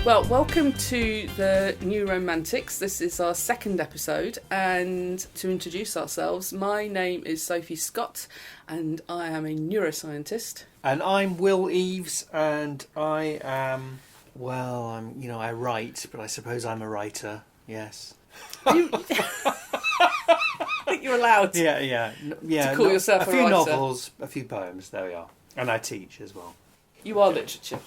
Well, welcome to the Neuromantics. This is our second episode, and to introduce ourselves, my name is Sophie Scott, and I am a neuroscientist. And I'm Will Eaves, and I am, I write, but I suppose I'm a writer, yes. I think you're allowed Yeah. to call yourself a few writer. novels, a few poems, there we are. And I teach as well. You are literature.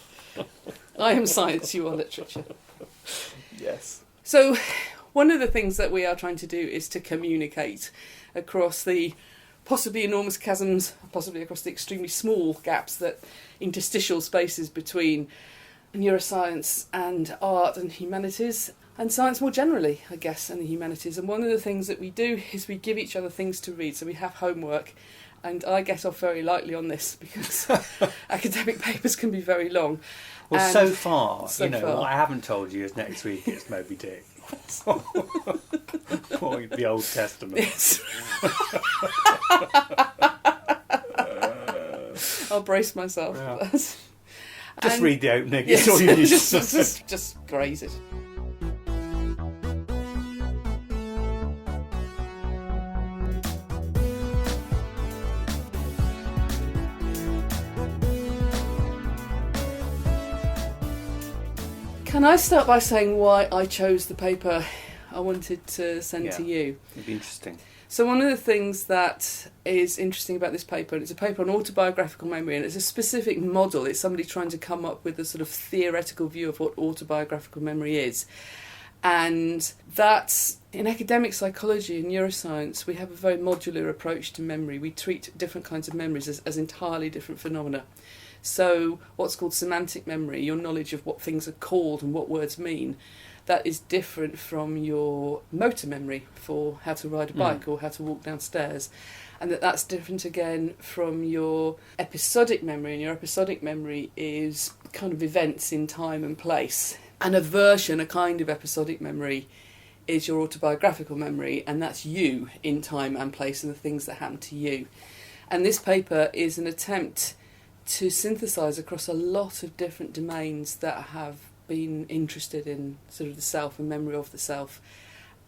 I am science, you are literature. Yes. So, one of the things that we are trying to do is to communicate across the possibly enormous chasms, possibly across the extremely small gaps, that interstitial spaces between neuroscience and art and humanities, and science more generally, I guess, and the humanities. And one of the things that we do is we give each other things to read, so we have homework. And I get off very lightly on this because academic papers can be very long. Well, And so far, far. what I haven't told you is next week it's Moby Dick. Or the Old Testament. Yes. I'll brace myself. Yeah. Just read the opening, yes, it's all you need to say. just graze it. Can I start by saying why I chose the paper I wanted to send to you? It'd be interesting. So one of the things that is interesting about this paper, and it's a paper on autobiographical memory, and it's a specific model. It's somebody trying to come up with a sort of theoretical view of what autobiographical memory is. And that's, in academic psychology and neuroscience, we have a very modular approach to memory. We treat different kinds of memories as entirely different phenomena. So what's called semantic memory, your knowledge of what things are called and what words mean, that is different from your motor memory for how to ride a bike or how to walk downstairs. And that's different again from your episodic memory. And your episodic memory is kind of events in time and place. And a kind of episodic memory is your autobiographical memory, and that's you in time and place and the things that happen to you. And this paper is an attempt to synthesise across a lot of different domains that have been interested in sort of the self and memory of the self,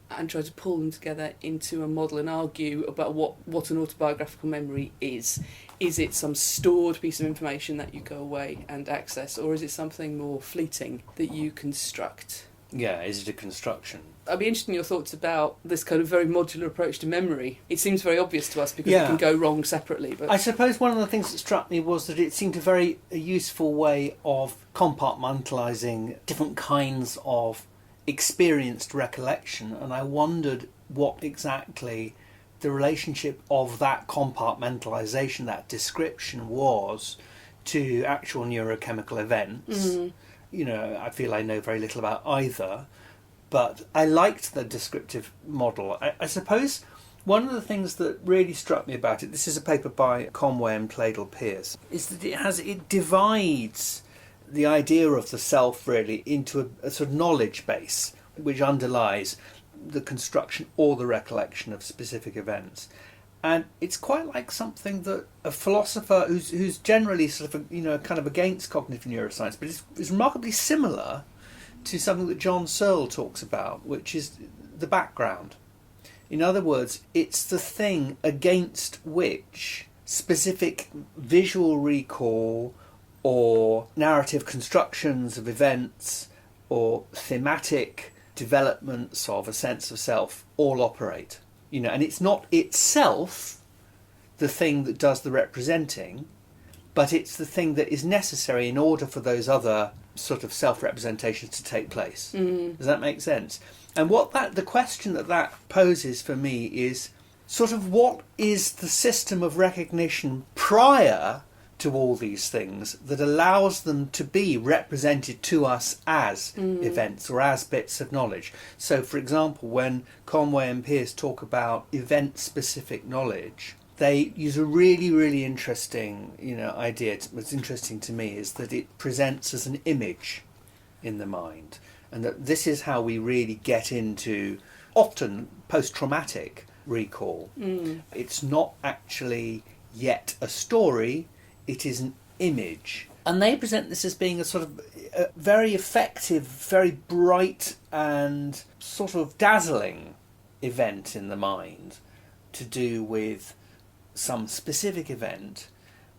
and try to pull them together into a model and argue about what an autobiographical memory is. Is it some stored piece of information that you go away and access, or is it something more fleeting that you construct? Yeah, is it a construction? I'd be interested in your thoughts about this kind of very modular approach to memory. It seems very obvious to us because it can go wrong separately. But I suppose one of the things that struck me was that it seemed a useful way of compartmentalising different kinds of experienced recollection, and I wondered what exactly the relationship of that compartmentalisation, that description, was to actual neurochemical events. Mm-hmm. I feel I know very little about either, but I liked the descriptive model. I suppose one of the things that really struck me about it, this is a paper by Conway and Pladle-Pierce, is that it divides the idea of the self really into a sort of knowledge base which underlies the construction or the recollection of specific events. And it's quite like something that a philosopher who's generally sort of kind of against cognitive neuroscience, but is remarkably similar to something that John Searle talks about, which is the background. In other words, it's the thing against which specific visual recall or narrative constructions of events or thematic developments of a sense of self all operate. And it's not itself the thing that does the representing, but it's the thing that is necessary in order for those other sort of self-representations to take place. Mm. Does that make sense? And the question that poses for me is sort of what is the system of recognition prior to all these things that allows them to be represented to us as events or as bits of knowledge. So, for example, when Conway and Pierce talk about event-specific knowledge, they use a really, really interesting, idea. What's interesting to me is that it presents as an image in the mind, and that this is how we really get into often post-traumatic recall. It's not actually yet a story. It is an image. And they present this as being a sort of a very effective, very bright and sort of dazzling event in the mind to do with some specific event.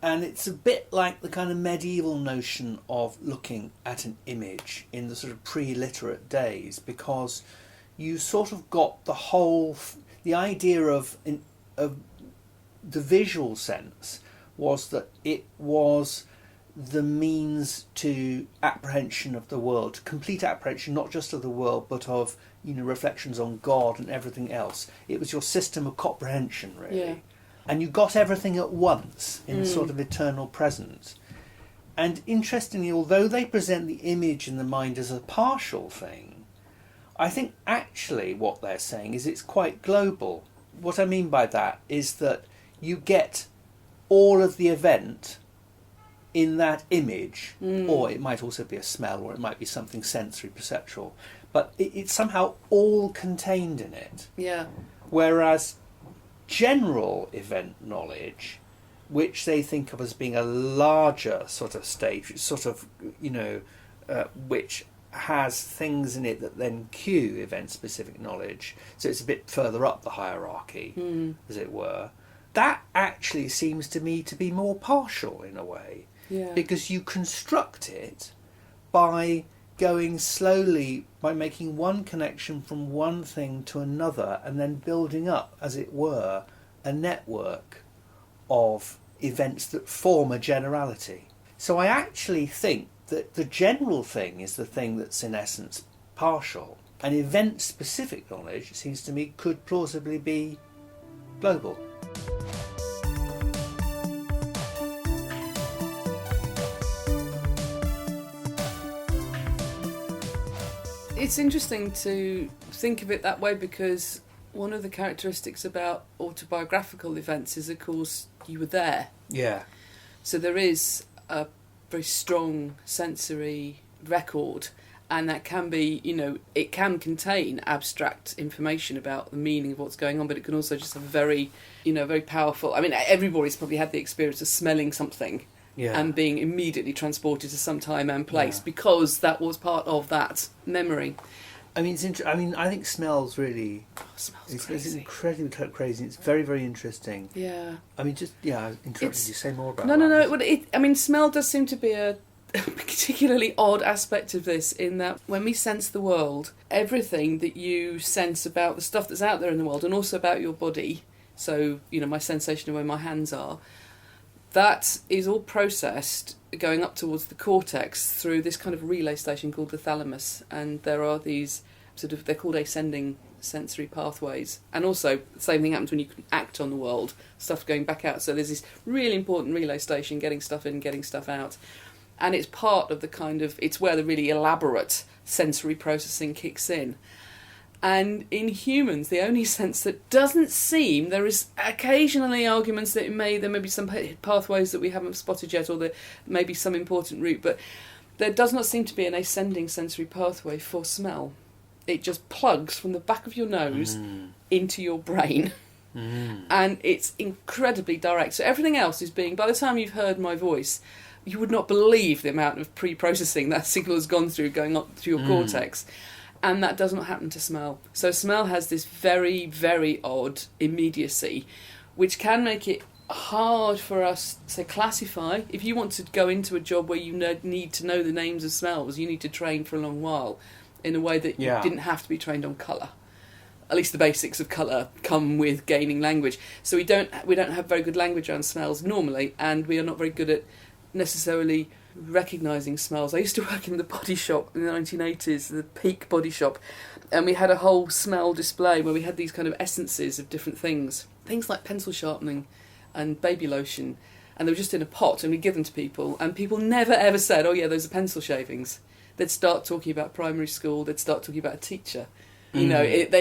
And it's a bit like the kind of medieval notion of looking at an image in the sort of pre-literate days, because you sort of got the idea of the visual sense was that it was the means to apprehension of the world, complete apprehension not just of the world but of reflections on God and everything else. It was your system of comprehension, really. Yeah. And you got everything at once in sort of eternal presence. And interestingly, although they present the image in the mind as a partial thing, I think actually what they're saying is it's quite global. What I mean by that is that you get all of the event in that image, or it might also be a smell, or it might be something sensory perceptual, but it's somehow all contained in it. Yeah. Whereas general event knowledge, which they think of as being a larger sort of stage, sort of, which has things in it that then cue event-specific knowledge, so it's a bit further up the hierarchy, as it were, that actually seems to me to be more partial in a way. Yeah. Because you construct it by going slowly, by making one connection from one thing to another and then building up, as it were, a network of events that form a generality. So I actually think that the general thing is the thing that's in essence partial, and event-specific knowledge, it seems to me, could plausibly be global. It's interesting to think of it that way, because one of the characteristics about autobiographical events is, of course, you were there. Yeah. So there is a very strong sensory record, and that can be, it can contain abstract information about the meaning of what's going on, but it can also just have very powerful... I mean, everybody's probably had the experience of smelling something. Yeah. And being immediately transported to some time and place because that was part of that memory. I mean, I think smells really... smells crazy. It's incredibly crazy. It's very, very interesting. Yeah. I mean, I interrupted you. Say more about that. No. Smell does seem to be a particularly odd aspect of this, in that when we sense the world, everything that you sense about the stuff that's out there in the world and also about your body, so, my sensation of where my hands are, that is all processed going up towards the cortex through this kind of relay station called the thalamus. And there are these they're called ascending sensory pathways. And also, the same thing happens when you can act on the world, stuff going back out. So there's this really important relay station, getting stuff in, getting stuff out. And it's part of it's where the really elaborate sensory processing kicks in. And in humans, the only sense that doesn't seem... There is occasionally arguments that there may be some pathways that we haven't spotted yet, or there may be some important route, but there does not seem to be an ascending sensory pathway for smell. It just plugs from the back of your nose into your brain. And it's incredibly direct. So everything else is being... By the time you've heard my voice, you would not believe the amount of pre-processing that signal has gone through, going up through your cortex. And that does not happen to smell. So smell has this very, very odd immediacy, which can make it hard for us to classify. If you want to go into a job where you need to know the names of smells, you need to train for a long while in a way that you didn't have to be trained on colour. At least the basics of colour come with gaining language. So we don't have very good language around smells normally, and we are not very good at necessarily recognising smells. I used to work in the body shop in the 1980s, the Peak body shop, and we had a whole smell display where we had these kind of essences of different things like pencil sharpening and baby lotion, and they were just in a pot, and we'd give them to people, and people never ever said, oh yeah, those are pencil shavings. They'd start talking about primary school, they'd start talking about a teacher. They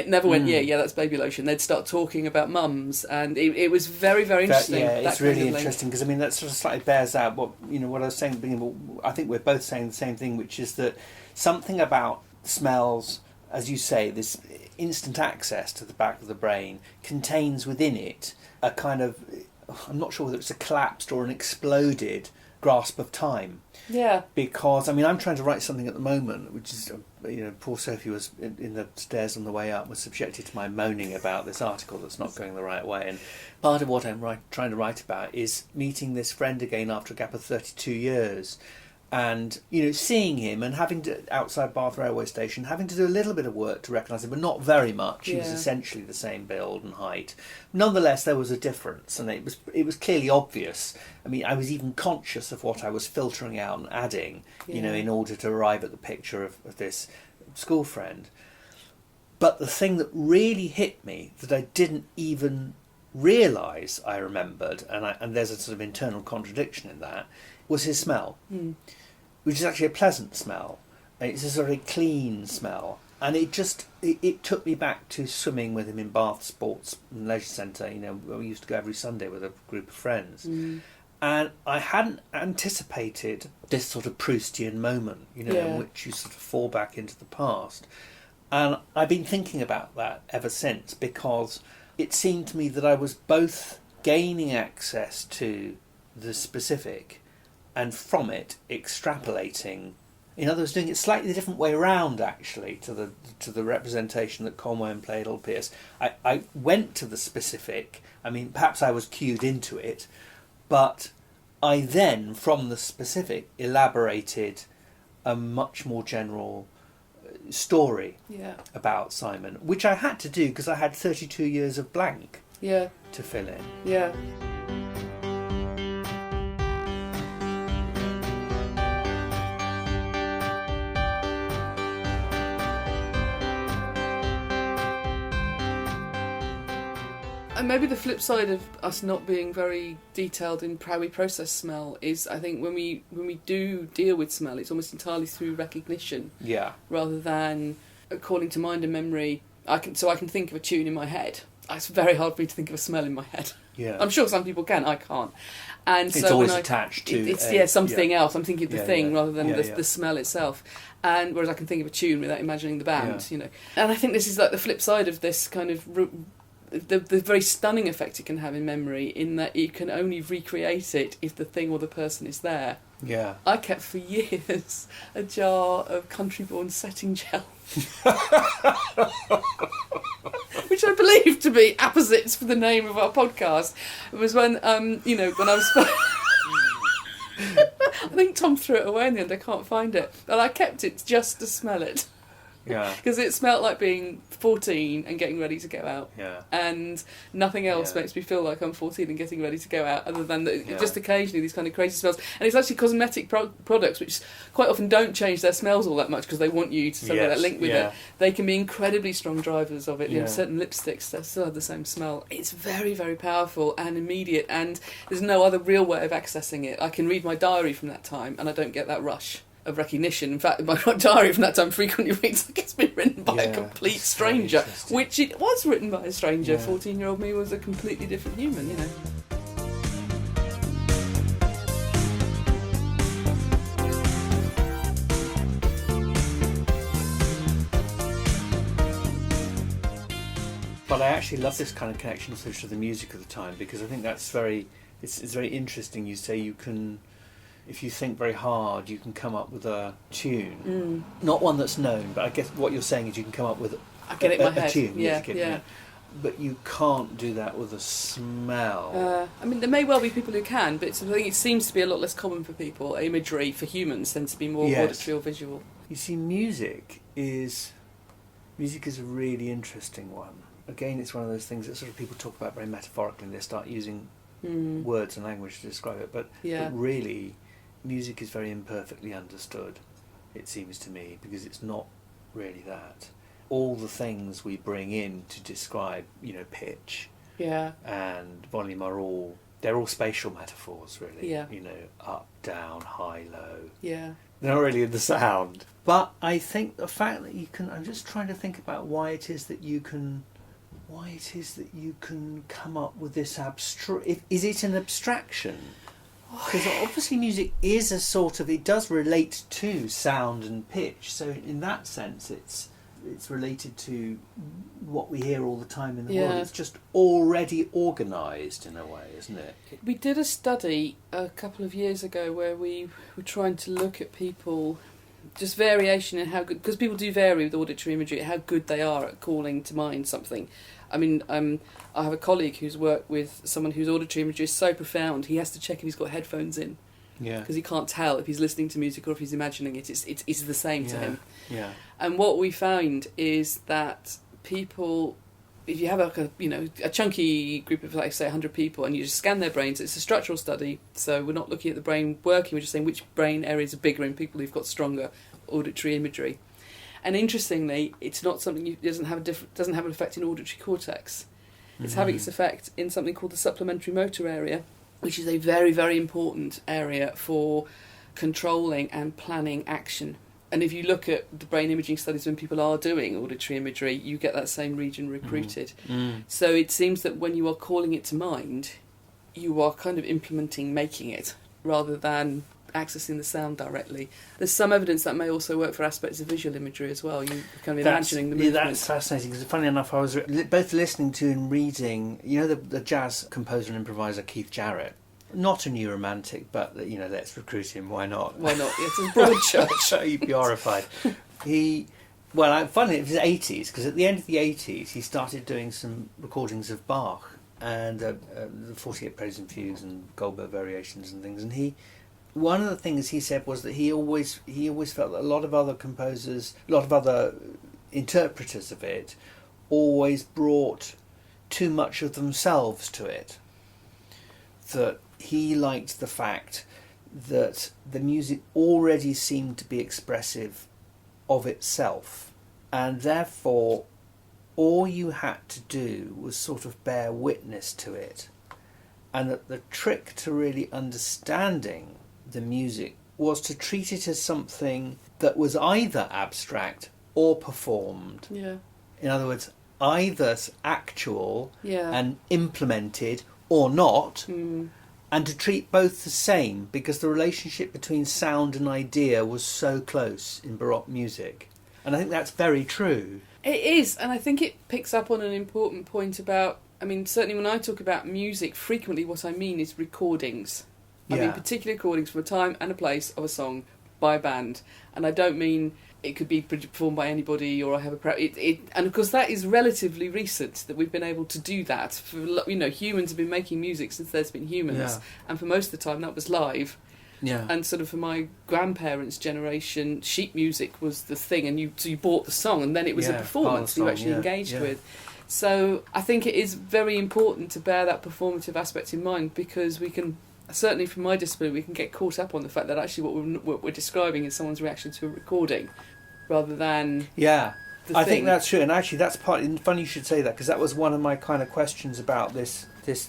never went, yeah, that's baby lotion. They'd start talking about mums, and it was very, very interesting. It's really interesting, because that sort of slightly bears out what I was saying. I think we're both saying the same thing, which is that something about smells, as you say, this instant access to the back of the brain contains within it a kind of, I'm not sure whether it's a collapsed or an exploded grasp of time. Yeah. Because, I mean, I'm trying to write something at the moment, which is, poor Sophie was in the stairs on the way up, was subjected to my moaning about this article that's not going the right way. And part of what I'm trying to write about is meeting this friend again after a gap of 32 years. And, seeing him and having to, outside Bath railway station, having to do a little bit of work to recognise him, but not very much. He was essentially the same build and height. Nonetheless, there was a difference, and it was clearly obvious. I mean, I was even conscious of what I was filtering out and adding, in order to arrive at the picture of this school friend. But the thing that really hit me, that I didn't even realise I remembered, and there's a sort of internal contradiction in that, was his smell. Which is actually a pleasant smell. It's a sort of clean smell. And it took me back to swimming with him in Bath Sports and Leisure Centre, where we used to go every Sunday with a group of friends. And I hadn't anticipated this sort of Proustian moment, in which you sort of fall back into the past. And I've been thinking about that ever since, because it seemed to me that I was both gaining access to the specific and from it extrapolating. In other words, doing it slightly different way around, actually, to the representation that Conway and played Old Pierce. I went to the specific. I mean, perhaps I was cued into it, but I then, from the specific, elaborated a much more general story about Simon, which I had to do because I had 32 years of blank to fill in. Yeah. And maybe the flip side of us not being very detailed in how we process smell is, I think, when we do deal with smell, it's almost entirely through recognition. Yeah. Rather than calling to mind a memory. I can think of a tune in my head. It's very hard for me to think of a smell in my head. Yeah. I'm sure some people can. I can't. And it's so always attached to it's something else. I'm thinking of the thing rather than the the smell itself. And whereas I can think of a tune without imagining the band, And I think this is like the flip side of this kind of the very stunning effect it can have in memory, in that you can only recreate it if the thing or the person is there. Yeah. I kept for years a jar of Country-Born setting gel, which I believe to be apposite for the name of our podcast. It was when when I was I think Tom threw it away in the end. I can't find it, but I kept it just to smell it. Yeah. Because it smelled like being 14 and getting ready to go out. Yeah. And nothing else makes me feel like I'm 14 and getting ready to go out, other than just occasionally these kind of crazy smells. And it's actually cosmetic products, which quite often don't change their smells all that much because they want you to somehow that link with it. They can be incredibly strong drivers of it. Certain lipsticks that still have the same smell. It's very, very powerful and immediate, and there's no other real way of accessing it. I can read my diary from that time and I don't get that rush of recognition. In fact, my diary from that time frequently reads like it's been written by a complete stranger, which it was written by a stranger. 14-year-old me was a completely different human, But I actually love this kind of connection also to the music of the time, because I think that's it's very interesting. You say you can, if you think very hard, you can come up with a tune. Not one that's known, but I guess what you're saying is you can come up with I get it in my head. tune. Yeah. But you can't do that with a smell. I mean, there may well be people who can, but I think it seems to be a lot less common for people. Imagery for humans tends to be more auditory or visual. You see, music is a really interesting one. Again, it's one of those things that sort of people talk about very metaphorically, and they start using words and language to describe it. But really, music is very imperfectly understood, it seems to me, because it's not really that. All the things we bring in to describe, pitch and volume they're all spatial metaphors, really. Yeah. Up, down, high, low. Yeah. They're not really in the sound. But I think the fact that I'm just trying to think about why it is that you can come up with this is it an abstraction? Because obviously music is it does relate to sound and pitch, so in that sense it's related to what we hear all the time in the Yeah. world. It's just already organised in a way, isn't it? We did a study a couple of years ago where we were trying to look at people, just variation in how good, because people do vary with auditory imagery, how good they are at calling to mind something. I mean, I have a colleague who's worked with someone whose auditory imagery is so profound, he has to check if he's got headphones in. Yeah. Because he can't tell if he's listening to music or if he's imagining it. It's the same to him. Yeah. And what we found is that people, if you have like a chunky group of, like, say 100 people, and you just scan their brains, it's a structural study, so we're not looking at the brain working, we're just saying which brain areas are bigger in people who've got stronger auditory imagery. And interestingly, it's not something doesn't have an effect in auditory cortex. It's having its effect in something called the supplementary motor area, which is a very, very important area for controlling and planning action. And if you look at the brain imaging studies when people are doing auditory imagery, you get that same region recruited. So it seems that when you are calling it to mind, you are kind of implementing making it, rather than accessing the sound directly. There's some evidence that may also work for aspects of visual imagery as well. You kind of imagining the movement. Yeah, that's fascinating, because funny enough, I was both listening to and reading, the jazz composer and improviser Keith Jarrett. Not a neuromantic, but, let's recruit him, why not? Why not? It's a broad church. You'd be horrified. Funnily, it was the 80s, because at the end of the 80s he started doing some recordings of Bach and the 48 Preludes and Fugues and Goldberg variations and things, and one of the things he said was that he always felt that a lot of other composers, a lot of other interpreters of it, always brought too much of themselves to it. That he liked the fact that the music already seemed to be expressive of itself, and therefore all you had to do was sort of bear witness to it, and that the trick to really understanding the music was to treat it as something that was either abstract or performed. Yeah. In other words, either actual Yeah. and implemented or not, and to treat both the same, because the relationship between sound and idea was so close in Baroque music. And I think that's very true. It is, and I think it picks up on an important point about, certainly when I talk about music, frequently what I mean is recordings. I mean particular recordings from a time and a place of a song by a band. And I don't mean it could be performed by anybody, or I have and of course that is relatively recent that we've been able to do that. For, humans have been making music since there's been humans, and for most of the time that was live. Yeah. And sort of for my grandparents' generation, sheet music was the thing, and you bought the song, and then it was a performance you actually engaged with. So I think it is very important to bear that performative aspect in mind, because we can, certainly from my discipline, we can get caught up on the fact that actually what we're describing is someone's reaction to a recording, rather than I think that's true, and actually that's funny you should say that, because that was one of my kind of questions about this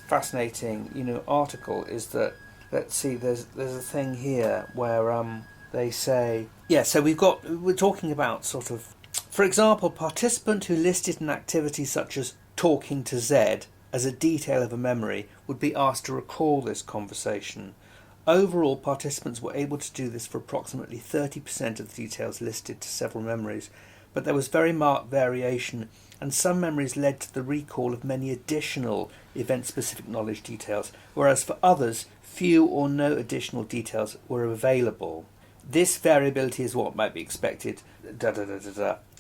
fascinating article, is that, let's see, there's a thing here where they say, so we're talking about sort of, for example, participant who listed an activity such as talking to Z as a detail of a memory would be asked to recall this conversation. Overall, participants were able to do this for approximately 30% of the details listed to several memories, but there was very marked variation, and some memories led to the recall of many additional event-specific knowledge details, whereas for others, few or no additional details were available. This variability is what might be expected,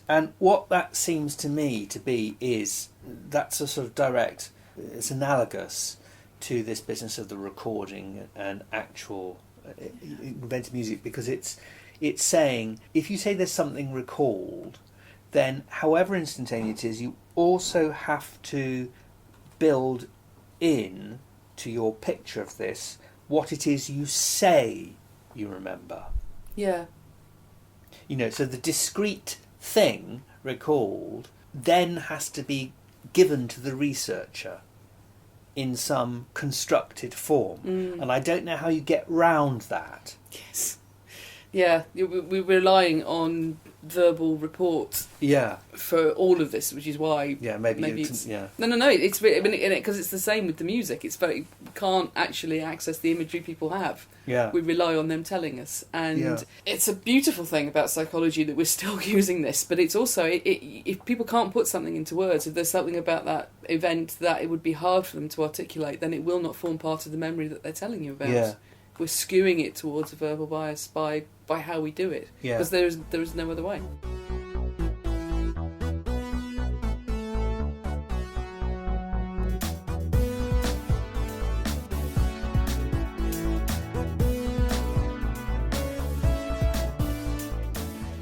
And what that seems to me to be is, that's a sort of direct, it's analogous to this business of the recording and actual invented music, because it's saying, if you say there's something recalled, then however instantaneous it is, you also have to build in to your picture of this what it is you say you remember. Yeah. So the discrete thing recalled then has to be given to the researcher in some constructed form, and I don't know how you get round that. Yes. Yeah, we're relying on verbal report Yeah. for all of this, which is why Maybe it's yeah. no. It's because it's the same with the music. It's very, we can't actually access the imagery people have. Yeah. We rely on them telling us, and it's a beautiful thing about psychology that we're still using this. But it's also if people can't put something into words, if there's something about that event that it would be hard for them to articulate, then it will not form part of the memory that they're telling you about. Yeah. We're skewing it towards a verbal bias by how we do it, because there is no other way.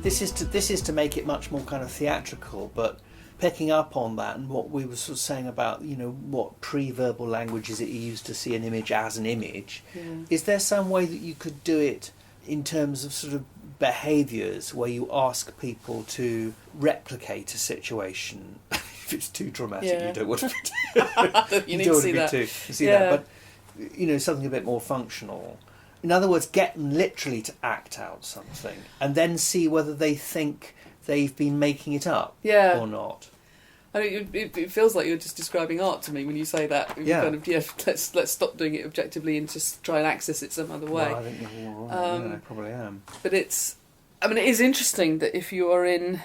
This is to make it much more kind of theatrical, but picking up on that and what we were sort of saying about, what pre-verbal language is it you use to see an image as an image. Is there some way that you could do it in terms of sort of behaviours where you ask people to replicate a situation? If it's too dramatic, you don't want to be you need to see that. But something a bit more functional. In other words, get them literally to act out something and then see whether they think they've been making it up or not. I mean, it feels like you're just describing art to me when you say that. Kind of, let's stop doing it objectively and just try and access it some other way. Well, I think I probably am. But it is interesting that if you are in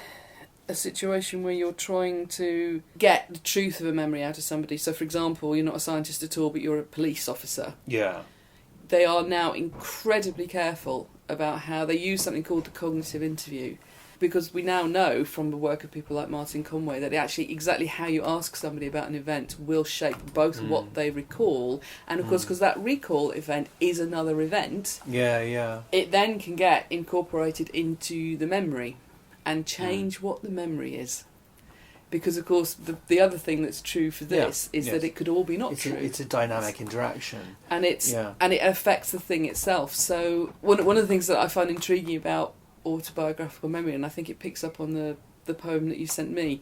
a situation where you're trying to get the truth of a memory out of somebody, so for example, you're not a scientist at all, but you're a police officer. Yeah. They are now incredibly careful about how they use something called the cognitive interview, because we now know from the work of people like Martin Conway that actually exactly how you ask somebody about an event will shape both what they recall, and of course because that recall event is another event, it then can get incorporated into the memory and change what the memory is. Because, of course, the other thing that's true for this is that it could all be not true. It's a dynamic interaction. And and it affects the thing itself. So one of the things that I find intriguing about autobiographical memory, and I think it picks up on the poem that you sent me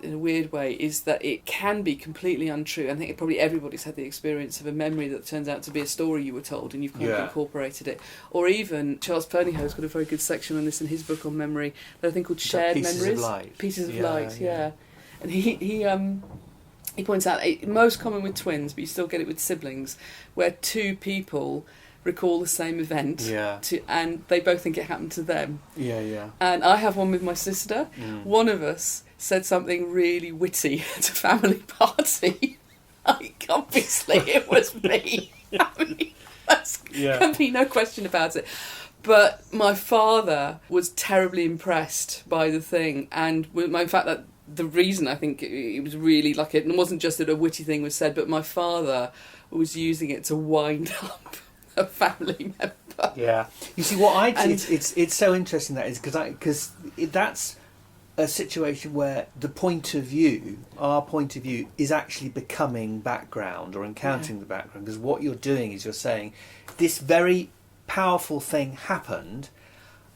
in a weird way, is that it can be completely untrue. I think probably everybody's had the experience of a memory that turns out to be a story you were told and you've kind of incorporated it. Or even Charles Perneyho's got a very good section on this in his book on memory, that I think called Shared Memories. Pieces of Light. And he points out it's most common with twins, but you still get it with siblings, where two people recall the same event and they both think it happened to them. And I have one with my sister. One of us said something really witty at a family party. Like, obviously it was me. I mean, can be no question about it. But my father was terribly impressed by the thing, and in fact that the reason I think it was really like it wasn't just that a witty thing was said, but my father was using it to wind up a family member. Yeah, you see what I did. It's so interesting that is because that's a situation where our point of view, is actually becoming background or encountering the background. Because what you're doing is you're saying this very powerful thing happened.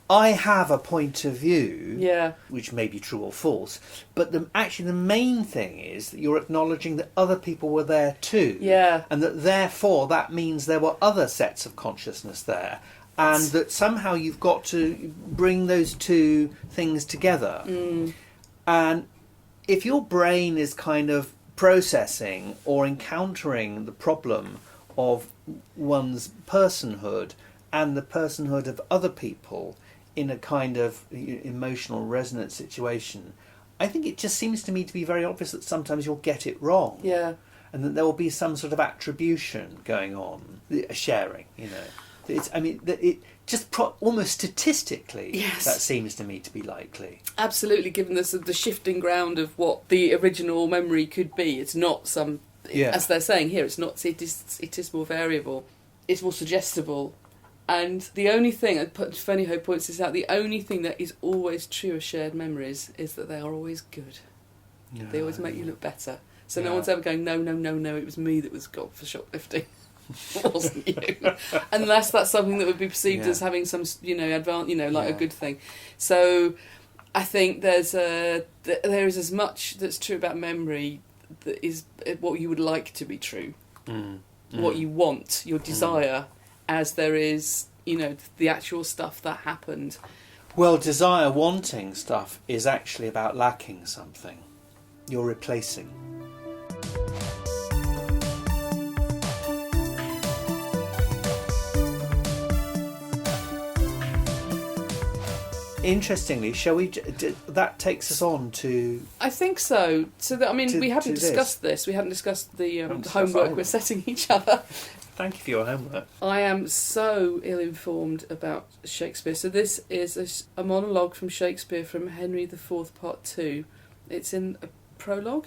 I have a point of view, which may be true or false, but the main thing is that you're acknowledging that other people were there too, and that therefore that means there were other sets of consciousness there, and that somehow you've got to bring those two things together. And if your brain is kind of processing or encountering the problem of one's personhood and the personhood of other people in a kind of emotional resonant situation, I think it just seems to me to be very obvious that sometimes you'll get it wrong. And that there will be some sort of attribution going on, a sharing, almost statistically, that seems to me to be likely. Absolutely, given the shifting ground of what the original memory could be. It's not some, as they're saying here, it's not. It is more variable. It's more suggestible. And the only thing, and Ferneyhough points this out, the only thing that is always true of shared memories is that they are always good. They always make you look better. So no one's ever going, no, it was me that was gone for shoplifting. It wasn't you. Unless that's something that would be perceived as having some, a good thing. So I think there is as much that's true about memory that is what you would like to be true. What you want, your desire, as there is, the actual stuff that happened. Well, desire wanting stuff is actually about lacking something. You're replacing. Interestingly, shall we? That takes us on to. I think so. So that, I mean, we hadn't discussed this. We hadn't discussed the homework we're setting each other. Thank you for your homework. I am so ill-informed about Shakespeare. So this is a monologue from Shakespeare from Henry IV, Part 2. It's in a prologue.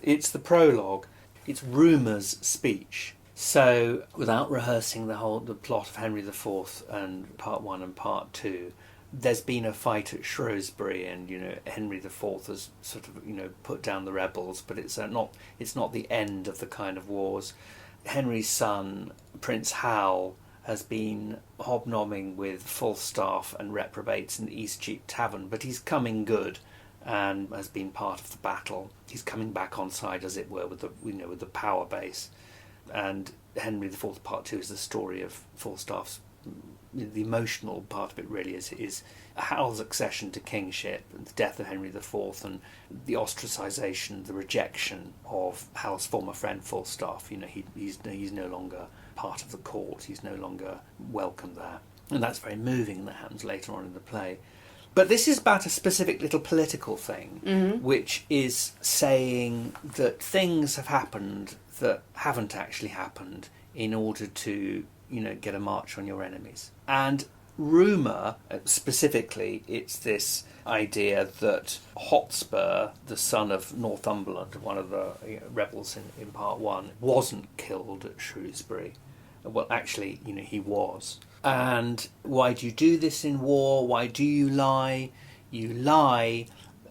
It's the prologue. It's Rumour's speech. So, without rehearsing the plot of Henry IV and Part 1 and Part 2, there's been a fight at Shrewsbury, and Henry IV has sort of put down the rebels, but it's not the end of the kind of wars. Henry's son, Prince Hal, has been hobnobbing with Falstaff and reprobates in the Eastcheap Tavern, but he's coming good and has been part of the battle. He's coming back on side, as it were, with the power base. And Henry IV Part 2 is the story of Falstaff's. The emotional part of it really is Hal's accession to kingship, and the death of Henry IV, and the ostracisation, the rejection of Hal's former friend Falstaff. He's no longer part of the court. He's no longer welcome there, and that's very moving. That happens later on in the play. But this is about a specific little political thing, which is saying that things have happened that haven't actually happened in order to get a march on your enemies. And rumour, specifically, it's this idea that Hotspur, the son of Northumberland, one of the rebels in Part 1, wasn't killed at Shrewsbury. Well, actually, he was. And why do you do this in war? Why do you lie? You lie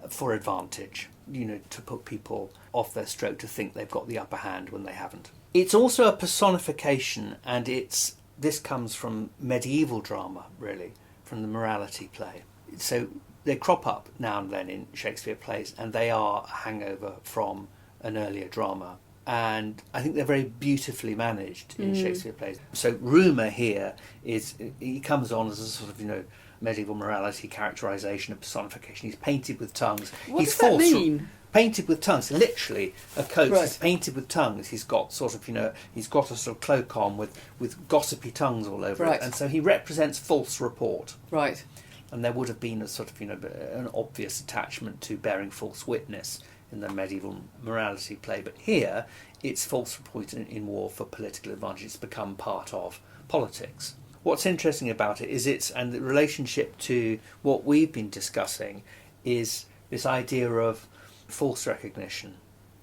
for advantage, to put people off their stroke, to think they've got the upper hand when they haven't. It's also a personification, and this comes from medieval drama, really, from the morality play. So they crop up now and then in Shakespeare plays, and they are a hangover from an earlier drama. And I think they're very beautifully managed in Shakespeare plays. So rumour here he comes on as a sort of, medieval morality characterisation, a personification. He's painted with tongues. What does that mean? Painted with tongues, literally a coat Right. is painted with tongues. He's got he's got a sort of cloak on with gossipy tongues all over Right. it, and so he represents false report. Right. And there would have been a sort of an obvious attachment to bearing false witness in the medieval morality play, but here it's false report in war for political advantage. It's become part of politics. What's interesting about it is and the relationship to what we've been discussing is this idea of false recognition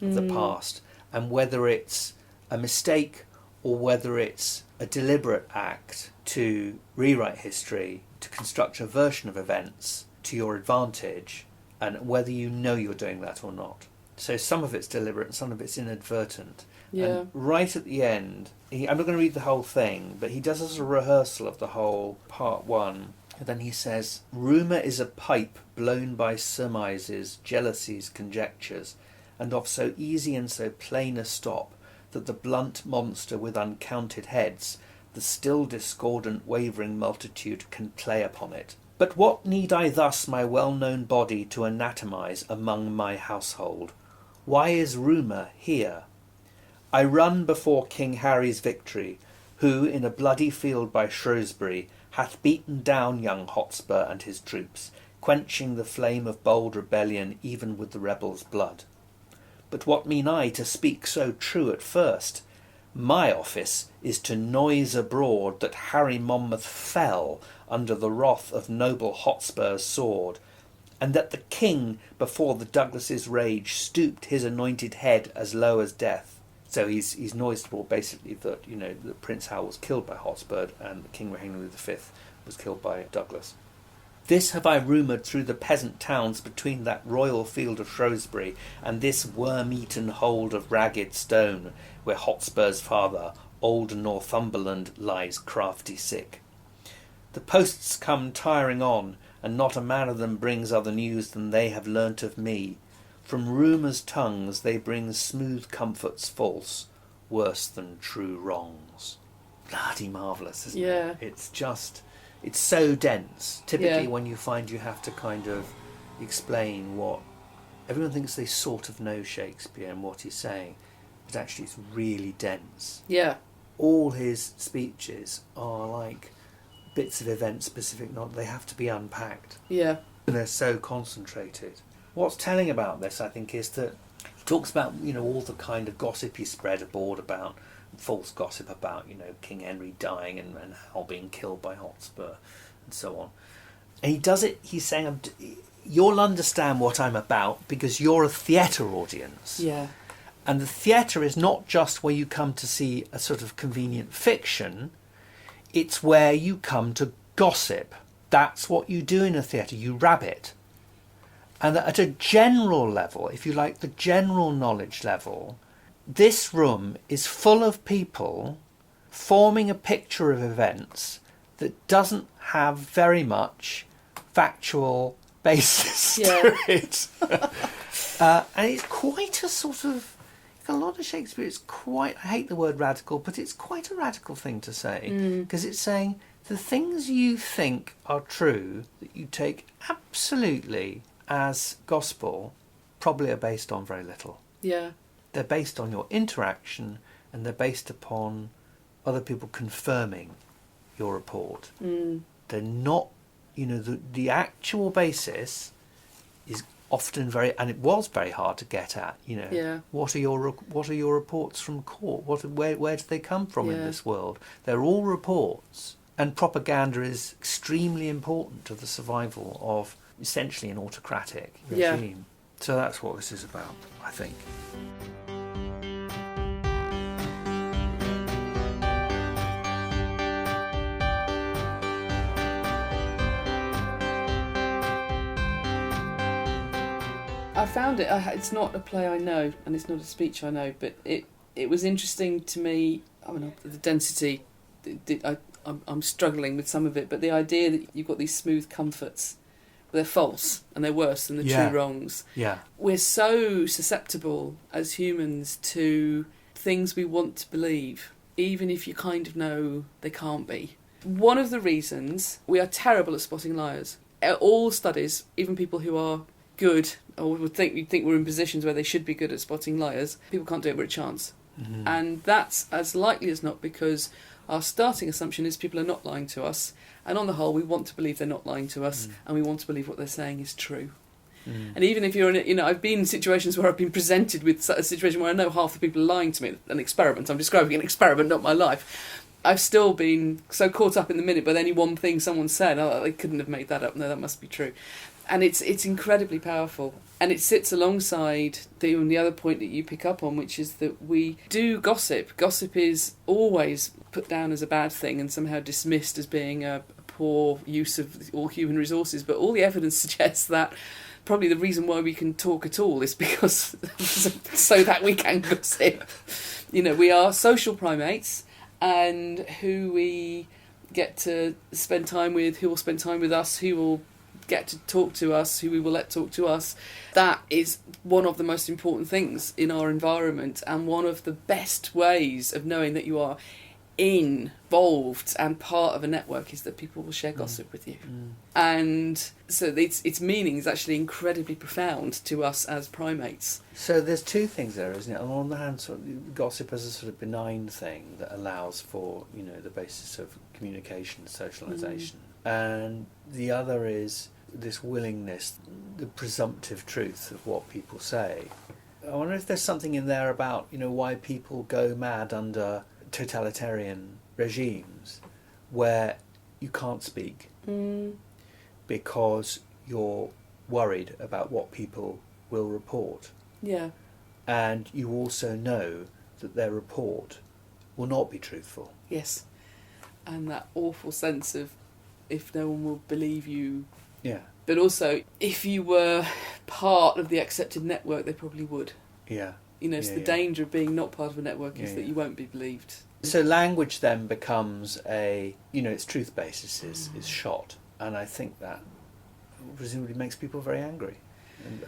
of the past, and whether it's a mistake or whether it's a deliberate act to rewrite history, to construct a version of events to your advantage, and whether you're doing that or not. So some of it's deliberate and some of it's inadvertent. Yeah. And right at the end, I'm not going to read the whole thing, but he does a sort of rehearsal of the whole Part 1. And then he says, "Rumour is a pipe blown by surmises, jealousies, conjectures, and of so easy and so plain a stop, that the blunt monster with uncounted heads, the still discordant wavering multitude, can play upon it. But what need I thus my well-known body to anatomise among my household? Why is rumour here? I run before King Harry's victory, who, in a bloody field by Shrewsbury, hath beaten down young Hotspur and his troops, quenching the flame of bold rebellion even with the rebels' blood. But what mean I to speak so true at first? My office is to noise abroad that Harry Monmouth fell under the wrath of noble Hotspur's sword, and that the king before the Douglas's rage stooped his anointed head as low as death." So he's noised abroad basically that that Prince Hal was killed by Hotspur and King Henry V was killed by Douglas. "This have I rumoured through the peasant towns between that royal field of Shrewsbury and this worm-eaten hold of Ragged Stone, where Hotspur's father, old Northumberland, lies crafty sick. The posts come tiring on, and not a man of them brings other news than they have learnt of me. From rumour's tongues they bring smooth comforts false, worse than true wrongs." Bloody marvellous, isn't it? It's just it's so dense. Typically, Yeah. when you find you have to kind of explain what everyone thinks they sort of know Shakespeare and what he's saying, but actually it's really dense. Yeah. All his speeches are like bits of event-specific knowledge. They have to be unpacked. Yeah. And they're so concentrated. What's telling about this, I think, is that he talks about, all the kind of gossip he spread abroad about, false gossip about, King Henry dying and Hal being killed by Hotspur and so on. And he does it, he's saying, you'll understand what I'm about because you're a theatre audience. Yeah. And the theatre is not just where you come to see a sort of convenient fiction, it's where you come to gossip. That's what you do in a theatre, you rabbit. And at a general level, if you like, the general knowledge level, this room is full of people forming a picture of events that doesn't have very much factual basis to it. And it's quite a sort of, a lot of Shakespeare, it's quite, I hate the word radical, but it's quite a radical thing to say, because it's saying the things you think are true, that you take absolutely as gospel, probably are based on very little. Yeah. They're based on your interaction, and they're based upon other people confirming your report. They're not, the actual basis is often and it was very hard to get at. What are your reports from court? Where do they come from in this world? They're all reports, and propaganda is extremely important to the survival of essentially an autocratic regime. So that's what this is about, I think. I found it. It's not a play I know, and it's not a speech I know, but it was interesting to me. I mean, the density. I'm struggling with some of it, but the idea that you've got these smooth comforts, they're false and they're worse than the true wrongs. Yeah. We're so susceptible as humans to things we want to believe, even if you kind of know they can't be. One of the reasons we are terrible at spotting liars. All studies, even people who are good, or you'd think we're in positions where they should be good at spotting liars, people can't do it with a chance. Mm-hmm. And that's as likely as not because our starting assumption is people are not lying to us, and on the whole we want to believe they're not lying to us, and we want to believe what they're saying is true. And even if you're in I've been in situations where I've been presented with a situation where I know half the people are lying to me, an experiment, I'm describing an experiment, not my life, I've still been so caught up in the minute by any one thing someone said, they couldn't have made that up, no, that must be true. And it's incredibly powerful. And it sits alongside the other point that you pick up on, which is that we do gossip. Gossip is always put down as a bad thing and somehow dismissed as being a poor use of all human resources. But all the evidence suggests that probably the reason why we can talk at all is because so that we can gossip. We are social primates, and who we get to spend time with, who will spend time with us, who will get to talk to us, who we will let talk to us, that is one of the most important things in our environment, and one of the best ways of knowing that you are involved and part of a network is that people will share gossip with you. And so its meaning is actually incredibly profound to us as primates. So there's two things there, isn't it? On the hand, sort of, gossip as a sort of benign thing that allows for, the basis of communication, socialisation. And the other is this willingness, the presumptive truth of what people say. I wonder if there's something in there about, why people go mad under totalitarian regimes where you can't speak because you're worried about what people will report. Yeah. And you also know that their report will not be truthful. Yes. And that awful sense of if no one will believe you. Yeah. But also, if you were part of the accepted network, they probably would. Yeah. So the danger of being not part of a network is that you won't be believed. So language then becomes its truth basis is shot. And I think that presumably makes people very angry.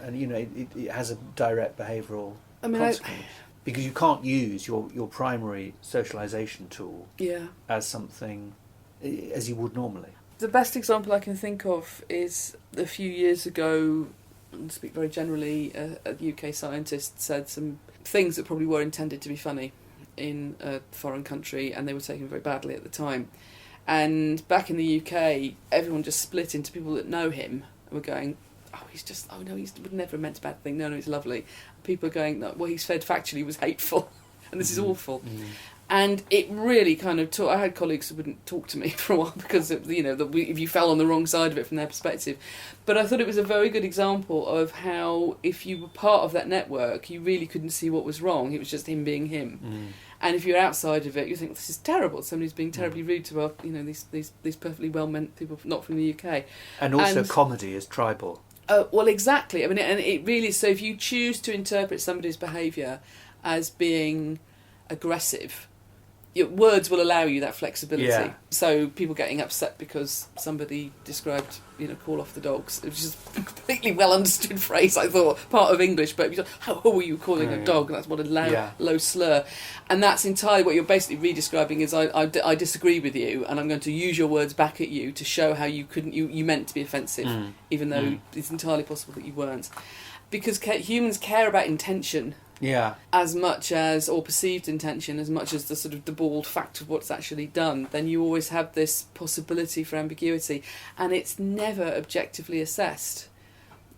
And it has a direct behavioural consequence. Because you can't use your primary socialisation tool as something as you would normally. The best example I can think of is a few years ago, and to speak very generally, a UK scientist said some things that probably were intended to be funny in a foreign country, and they were taken very badly at the time. And back in the UK, everyone just split into people that know him and were going, oh no, he would never have meant a bad thing, no, he's lovely. And people are going, no, what he said factually was hateful, and this is awful. And it really kind of I had colleagues who wouldn't talk to me for a while because, if you fell on the wrong side of it from their perspective. But I thought it was a very good example of how, if you were part of that network, you really couldn't see what was wrong. It was just him being him. And if you're outside of it, you think, this is terrible. Somebody's being terribly rude to our, these perfectly well-meant people not from the UK. And also comedy is tribal. Well, exactly. I mean, and it really, so if you choose to interpret somebody's behaviour as being aggressive, your words will allow you that flexibility. Yeah. So people getting upset because somebody described, call off the dogs, which is a completely well understood phrase, I thought, part of English, but how were you calling a dog? That's what a low slur. And that's entirely what you're basically re-describing is I disagree with you, and I'm going to use your words back at you to show how you meant to be offensive, even though it's entirely possible that you weren't. Because humans care about intention. Yeah. As much as, or perceived intention, as much as the sort of the bald fact of what's actually done, then you always have this possibility for ambiguity, and it's never objectively assessed.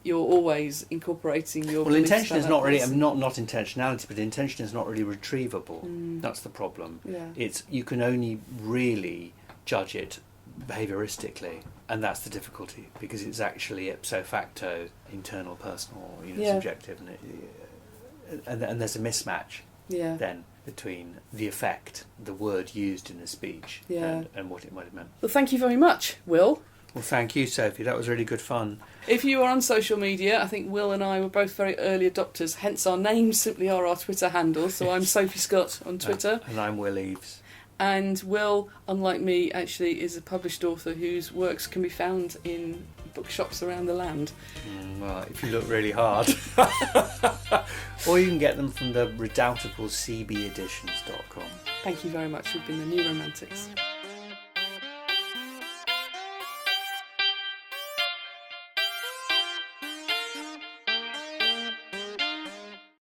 You're always incorporating your. Well, intention is not really not intentionality, but intention is not really retrievable. That's the problem. Yeah. You can only really judge it behaviouristically, and that's the difficulty, because it's actually ipso facto internal, personal, subjective, and there's a mismatch then between the effect, the word used in a speech, and what it might have meant. Well, thank you very much, Will. Well, thank you, Sophie. That was really good fun. If you are on social media, I think Will and I were both very early adopters, hence our names simply are our Twitter handles. So I'm Sophie Scott on Twitter. And I'm Will Eaves. And Will, unlike me, actually is a published author whose works can be found in bookshops around the land. Well, if you look really hard. Or you can get them from the redoubtable cbeditions.com. Thank you very much. We've been the Neuromantics.